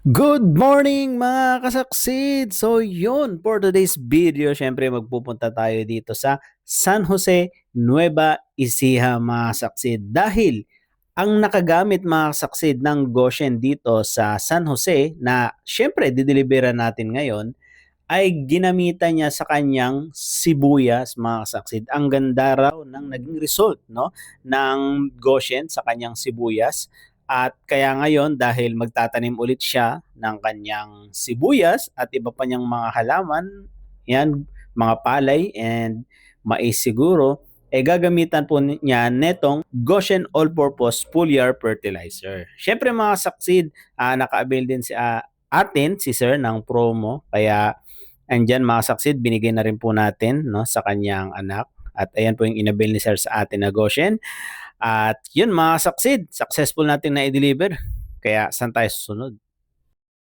Good morning mga kasaksid! So yun, for today's video, syempre magpupunta tayo dito sa San Jose, Nueva Ecija mga kasaksid. Dahil ang nakagamit mga kasaksid ng Goshen dito sa San Jose na syempre dideliveran natin ngayon ay ginamitan niya sa kanyang sibuyas mga kasaksid. Ang ganda raw ng naging result no ng Goshen sa kanyang sibuyas. At kaya ngayon dahil magtatanim ulit siya ng kanyang sibuyas at iba pa niyang mga halaman, yan, mga palay and mais siguro, gagamitan po niya netong Goshen All-Purpose Foliar Fertilizer. Siyempre mga saksid, naka-avail din si atin si Sir ng promo kaya andyan mga saksid, binigay na rin po natin no, sa kanyang anak. At ayan po yung inabil ni Sir sa atin na Goshen. At yun mga saksid, successful natin na i-deliver. Kaya saan tayo susunod?